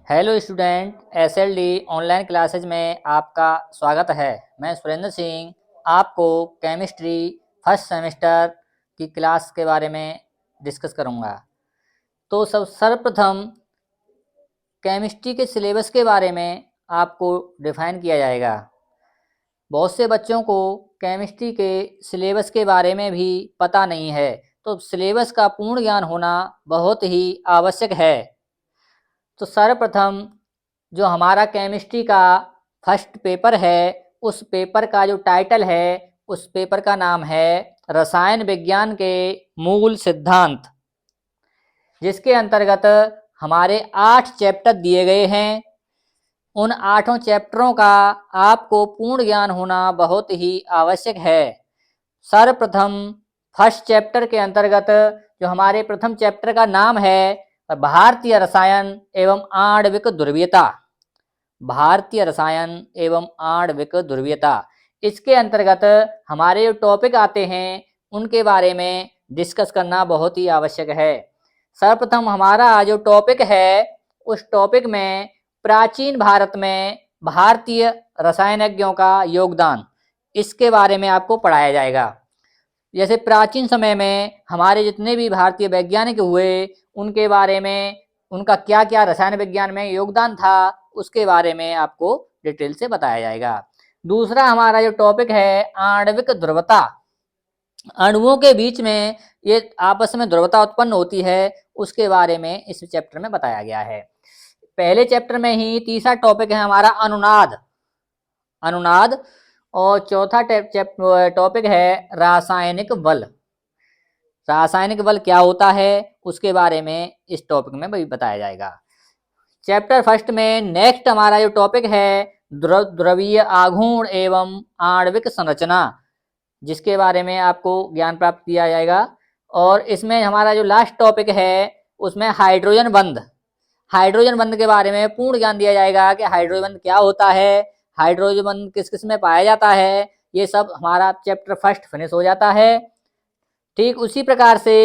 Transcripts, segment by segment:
Hello student, SLD online classes में आपका स्वागत है। मैं सुरेंद्र सिंह आपको केमिस्ट्री फर्स्ट सेमेस्टर की क्लास के बारे में डिस्कस करूंगा। तो सर्वप्रथम केमिस्ट्री के सिलेबस के बारे में आपको डिफाइन किया जाएगा। बहुत से बच्चों को केमिस्ट्री के सिलेबस के बारे में भी पता नहीं है, तो सिलेबस का पूर्ण ज्ञान होना बहुत ही आवश्यक है। तो सर्वप्रथम जो हमारा केमिस्ट्री का फर्स्ट पेपर है, उस पेपर का जो टाइटल है, उस पेपर का नाम है रसायन विज्ञान के मूल सिद्धांत, जिसके अंतर्गत हमारे 8 चैप्टर दिए गए हैं। उन 8 चैप्टरों का आपको पूर्ण ज्ञान होना बहुत ही आवश्यक है। सर्वप्रथम फर्स्ट चैप्टर के अंतर्गत जो हमारे प्रथम चैप्टर का नाम है भारतीय रसायन एवं आणविक ध्रुवीयता। भारतीय रसायन एवं आणविक ध्रुवीयता, इसके अंतर्गत हमारे जो टॉपिक आते हैं उनके बारे में डिस्कस करना बहुत ही आवश्यक है। सर्वप्रथम हमारा जो टॉपिक है, उस टॉपिक में प्राचीन भारत में भारतीय रसायनज्ञों का योगदान, इसके बारे में आपको पढ़ाया जाएगा। जैसे प्राचीन समय में हमारे जितने भी भारतीय वैज्ञानिक हुए, उनके बारे में, उनका क्या क्या रसायन विज्ञान में योगदान था, उसके बारे में आपको डिटेल से बताया जाएगा। दूसरा हमारा जो टॉपिक है आणविक ध्रुवता। अणुओं के बीच में ये आपस में ध्रुवता उत्पन्न होती है, उसके बारे में इस चैप्टर में बताया गया है। पहले चैप्टर में ही तीसरा टॉपिक है हमारा अनुनाद। और चौथा टॉपिक है रासायनिक बल। रासायनिक बल क्या होता है, उसके बारे में इस टॉपिक में भी बताया जाएगा। चैप्टर फर्स्ट में नेक्स्ट हमारा जो टॉपिक है द्रवीय आघूर्ण एवं आणविक संरचना, जिसके बारे में आपको ज्ञान प्राप्त किया जाएगा। और इसमें हमारा जो लास्ट टॉपिक है, उसमें हाइड्रोजन बंध के बारे में पूर्ण ज्ञान दिया जाएगा कि हाइड्रोजन बंध क्या होता है, हाइड्रोजन बंध किस किस में पाया जाता है। ये सब हमारा चैप्टर फर्स्ट फिनिश हो जाता है। ठीक उसी प्रकार से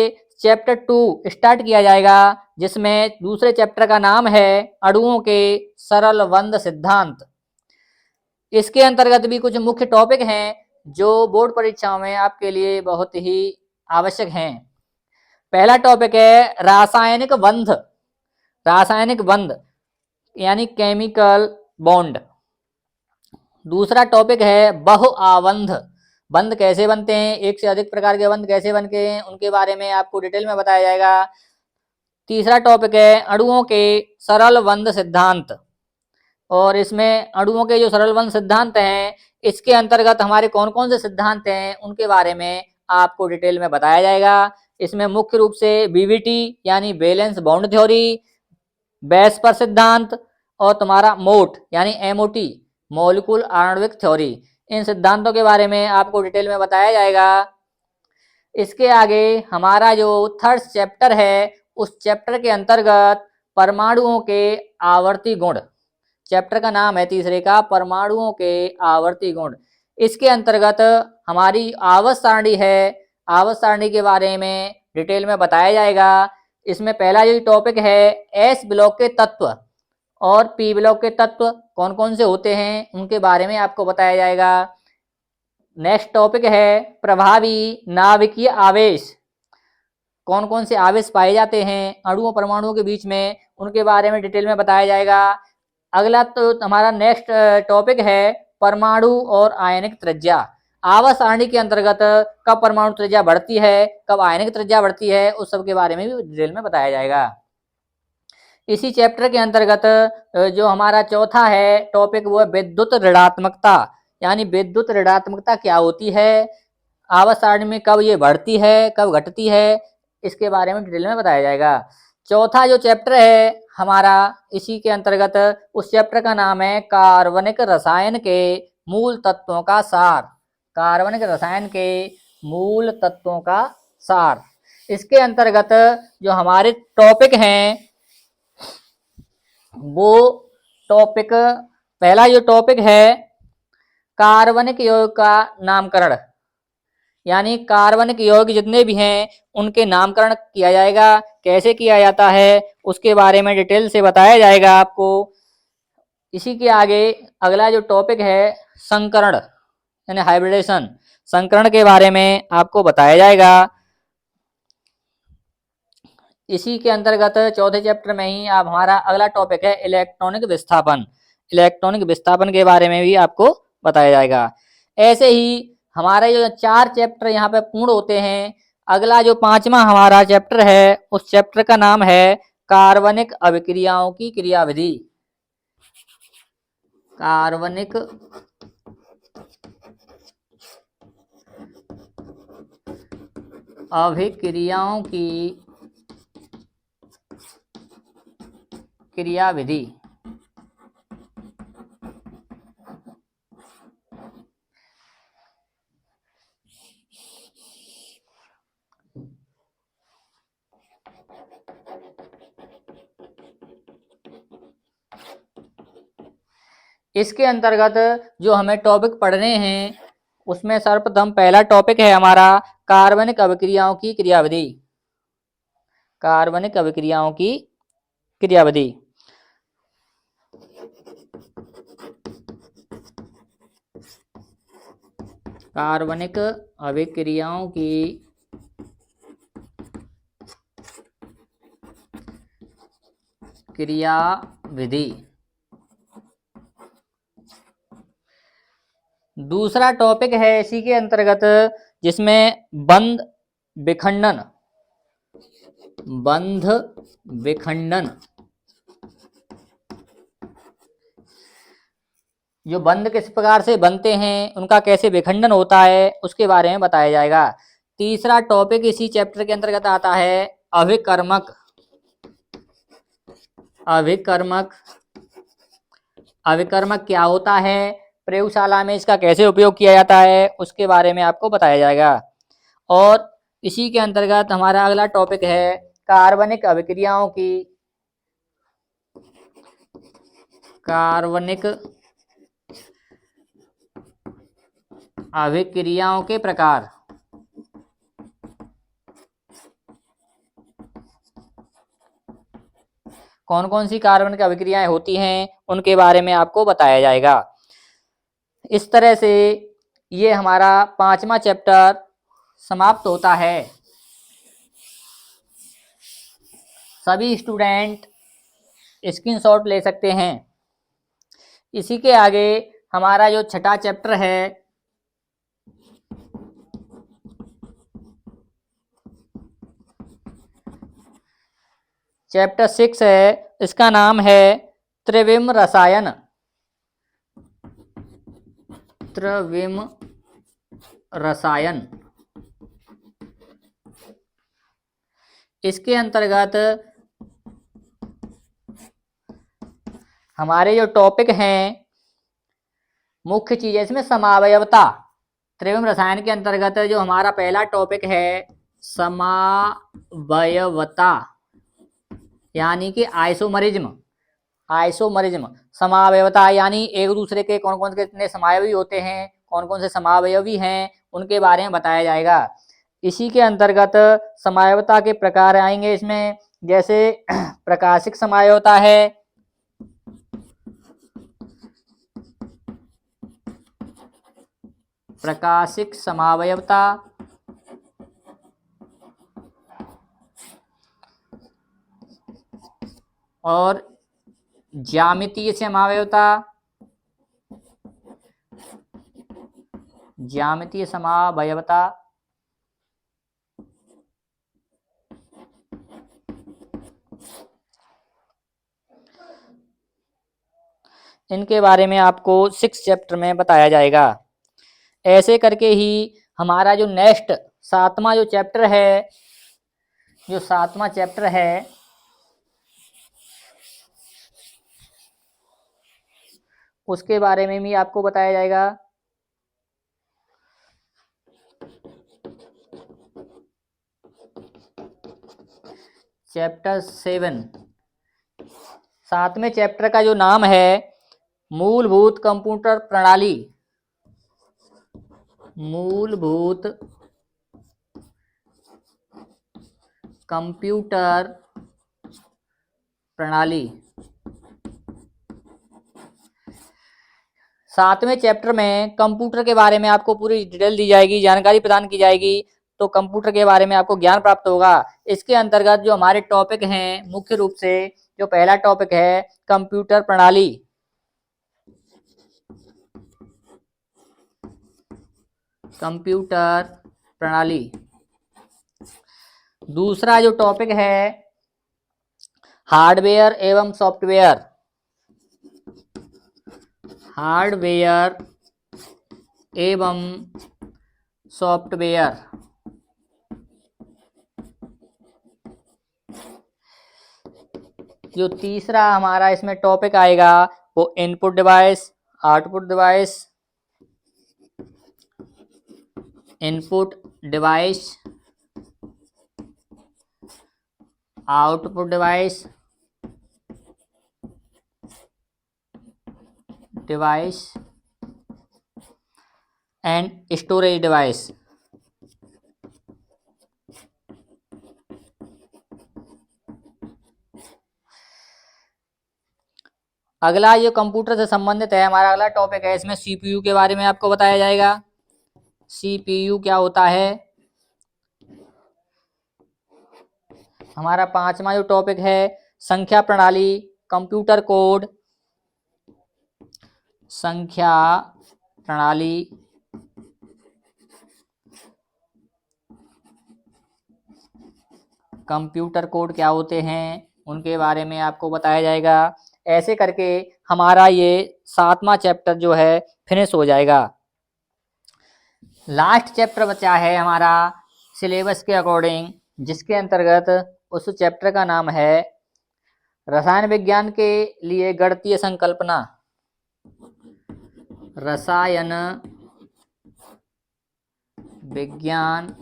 चैप्टर 2 स्टार्ट किया जाएगा, जिसमें दूसरे चैप्टर का नाम है अणुओं के सरल बंध सिद्धांत। इसके अंतर्गत भी कुछ मुख्य टॉपिक हैं जो बोर्ड परीक्षाओं में आपके लिए बहुत ही आवश्यक हैं। पहला टॉपिक है रासायनिक बंध यानी केमिकल बॉन्ड। दूसरा टॉपिक है बहुआबंध, बंध कैसे बनते हैं, एक से अधिक प्रकार के बंध कैसे बनते हैं, उनके बारे में आपको डिटेल में बताया जाएगा। तीसरा टॉपिक है अणुओं के सरल बंध सिद्धांत, और इसमें अणुओं के जो सरल बंध सिद्धांत हैं, इसके अंतर्गत हमारे कौन कौन से सिद्धांत हैं, उनके बारे में आपको डिटेल में बताया जाएगा। इसमें मुख्य रूप से बीवीटी यानी बैलेंस बॉन्ड थ्योरी, बेस्पर सिद्धांत, और तुम्हारा मोट यानी एमओटी मॉलिक्यूल आणविक थ्योरी, इन सिद्धांतों के बारे में आपको डिटेल में बताया जाएगा। इसके आगे हमारा जो थर्ड चैप्टर है, उस चैप्टर के अंतर्गत परमाणुओं के आवर्ती गुण, चैप्टर का नाम है तीसरे का परमाणुओं के आवर्ती गुण। इसके अंतर्गत हमारी आवर्त सारणी है, आवर्त सारणी के बारे में डिटेल में बताया जाएगा। इसमें पहला जो टॉपिक है एस ब्लॉक के तत्व और पी ब्लॉक के तत्व कौन कौन से होते हैं, उनके बारे में आपको बताया जाएगा। नेक्स्ट टॉपिक है प्रभावी नाभिकीय आवेश, कौन कौन से आवेश पाए जाते हैं अणुओं परमाणुओं के बीच में, उनके बारे में डिटेल में बताया जाएगा। अगला तो हमारा नेक्स्ट टॉपिक है परमाणु और आयनिक त्रिज्या। आवर्त सारणी के अंतर्गत कब परमाणु त्रिज्या बढ़ती है, कब आयनिक त्रिज्या बढ़ती है, उस सब के बारे में भी डिटेल में बताया जाएगा। इसी चैप्टर के अंतर्गत जो हमारा चौथा है टॉपिक, वो है विद्युत ऋणात्मकता, यानी विद्युत ऋणात्मकता क्या होती है, आवर्त सारणी में कब ये बढ़ती है, कब घटती है, इसके बारे में डिटेल में बताया जाएगा। चौथा जो चैप्टर है हमारा, इसी के अंतर्गत उस चैप्टर का नाम है कार्बनिक रसायन के मूल तत्वों का सार, कार्बनिक रसायन के मूल तत्वों का सार। इसके अंतर्गत जो हमारे टॉपिक हैं, वो टॉपिक, पहला जो टॉपिक है कार्बनिक यौगिक का नामकरण, यानी कार्बनिक यौगिक जितने भी हैं उनके नामकरण किया जाएगा। कैसे किया जाता है उसके बारे में डिटेल से बताया जाएगा आपको। इसी के आगे अगला जो टॉपिक है संकरण यानी हाइब्रिडेशन, संकरण के बारे में आपको बताया जाएगा। इसी के अंतर्गत चौथे चैप्टर में ही अब हमारा अगला टॉपिक है इलेक्ट्रॉनिक विस्थापन। इलेक्ट्रॉनिक विस्थापन के बारे में भी आपको बताया जाएगा। ऐसे ही हमारे जो 4 चैप्टर यहाँ पे पूर्ण होते हैं। अगला जो 5वां हमारा चैप्टर है उस चैप्टर का नाम है कार्बनिक अभिक्रियाओं की क्रियाविधि। कार्बनिक अभिक्रियाओं की क्रियाविधि। इसके अंतर्गत जो हमें टॉपिक पढ़ने हैं उसमें सर्वप्रथम पहला टॉपिक है हमारा कार्बनिक अभिक्रियाओं की क्रियाविधि। कार्बनिक अभिक्रियाओं की क्रियाविधि। कार्बनिक अभिक्रियाओं की क्रियाविधि। दूसरा टॉपिक है इसी के अंतर्गत जिसमें बंध विखंडन। बंध विखंडन, जो बंध किस प्रकार से बनते हैं उनका कैसे विखंडन होता है उसके बारे में बताया जाएगा। तीसरा टॉपिक इसी चैप्टर के अंतर्गत आता है अभिकर्मक। अभिकर्मक, अभिकर्मक क्या होता है, प्रयोगशाला में इसका कैसे उपयोग किया जाता है उसके बारे में आपको बताया जाएगा। और इसी के अंतर्गत हमारा अगला टॉपिक है कार्बनिक अभिक्रियाओं की कार्बनिक अभिक्रियाओं के प्रकार। कौन कौन सी कार्बनिक अभिक्रियाएं होती हैं उनके बारे में आपको बताया जाएगा। इस तरह से ये हमारा 5वां चैप्टर समाप्त होता है। सभी स्टूडेंट स्क्रीनशॉट ले सकते हैं। इसी के आगे हमारा जो 6ठा चैप्टर है चैप्टर 6 है, इसका नाम है त्रिविम रसायन। त्रिविम रसायन। इसके अंतर्गत हमारे जो टॉपिक हैं मुख्य चीज है इसमें समावयवता। त्रिविम रसायन के अंतर्गत जो हमारा पहला टॉपिक है समावयवता यानी कि आइसोमरिज्म। आइसोमरिज्म, समावयवता यानी एक दूसरे के कौन कौन से कितने समावयवी होते हैं, कौन कौन से समावयवी हैं उनके बारे में बताया जाएगा। इसी के अंतर्गत समावयवता के प्रकार आएंगे इसमें, जैसे प्रकाशिक समावयवता है, प्रकाशिक समावयवता, और ज्यामितीय समावयवता। ज्यामितीय समावयवता। इनके बारे में आपको 6 चैप्टर में बताया जाएगा। ऐसे करके ही हमारा जो नेक्स्ट 7वां जो चैप्टर है, जो 7वां चैप्टर है उसके बारे में भी आपको बताया जाएगा। चैप्टर 7, 7वें चैप्टर का जो नाम है मूलभूत कंप्यूटर प्रणाली। मूलभूत कंप्यूटर प्रणाली। 7वें चैप्टर में कंप्यूटर के बारे में आपको पूरी डिटेल दी जाएगी, जानकारी प्रदान की जाएगी, तो कंप्यूटर के बारे में आपको ज्ञान प्राप्त होगा। इसके अंतर्गत जो हमारे टॉपिक हैं, मुख्य रूप से जो पहला टॉपिक है कंप्यूटर प्रणाली। कंप्यूटर प्रणाली। दूसरा जो टॉपिक है हार्डवेयर एवं सॉफ्टवेयर। हार्डवेयर एवं सॉफ्टवेयर। जो तीसरा हमारा इसमें टॉपिक आएगा वो input device, output device, input device, output device, device and storage device. अगला ये कंप्यूटर से संबंधित है, हमारा अगला टॉपिक है, इसमें सीपीयू के बारे में आपको बताया जाएगा। सीपीयू क्या होता है। हमारा 5वां जो टॉपिक है संख्या प्रणाली, कंप्यूटर कोड। संख्या प्रणाली, कंप्यूटर कोड क्या होते हैं उनके बारे में आपको बताया जाएगा। ऐसे करके हमारा ये 7वां चैप्टर जो है फिनिश हो जाएगा। लास्ट चैप्टर बचा है हमारा सिलेबस के अकॉर्डिंग, जिसके अंतर्गत उस चैप्टर का नाम है रसायन विज्ञान के लिए गणितीय संकल्पना। रसायन विज्ञान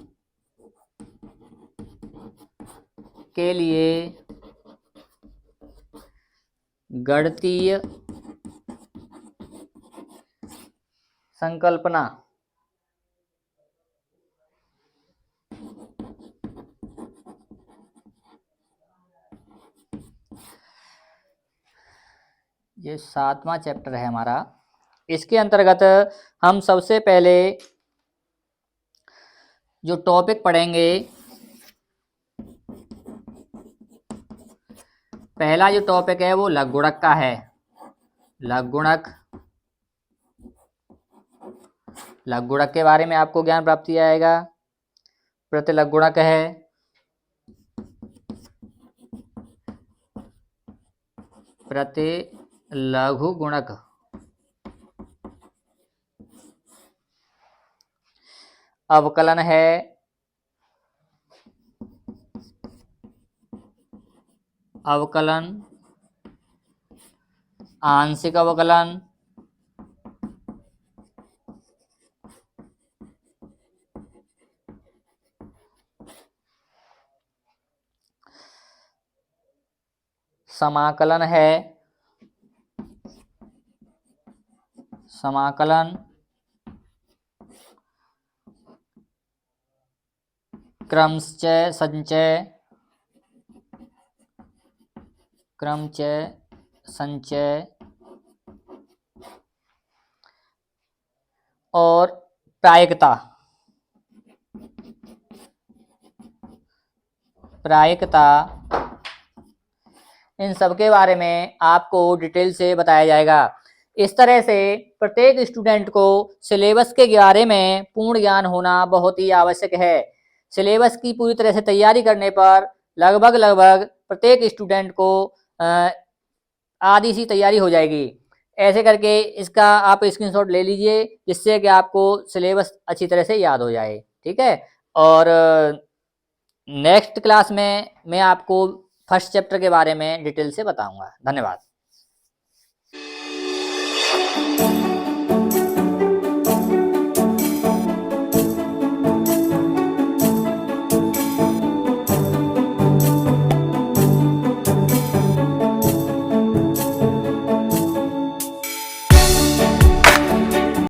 के लिए गणितीय संकल्पना। ये 7वां चैप्टर है हमारा। इसके अंतर्गत हम सबसे पहले जो टॉपिक पढ़ेंगे, पहला जो टॉपिक है वो लघुगुणक का है। लघुगुणक। लघुगुणक के बारे में आपको ज्ञान प्राप्त किया जाएगा। प्रतिलघुगुणक है, प्रतिलघुगुणक। अवकलन है, अवकलन, आंशिक अवकलन, समाकलन है, समाकलन, क्रमचय संचय, क्रमचय संचय और प्रायिकता। प्रायिकता, इन सब के बारे में आपको डिटेल से बताया जाएगा। इस तरह से प्रत्येक स्टूडेंट को सिलेबस के बारे में पूर्ण ज्ञान होना बहुत ही आवश्यक है। सिलेबस की पूरी तरह से तैयारी करने पर लगभग प्रत्येक स्टूडेंट को आधी सी तैयारी हो जाएगी। ऐसे करके इसका आप स्क्रीनशॉट ले लीजिए, जिससे कि आपको सिलेबस अच्छी तरह से याद हो जाए। ठीक है। और नेक्स्ट क्लास में मैं आपको फर्स्ट चैप्टर के बारे में डिटेल से बताऊंगा। धन्यवाद।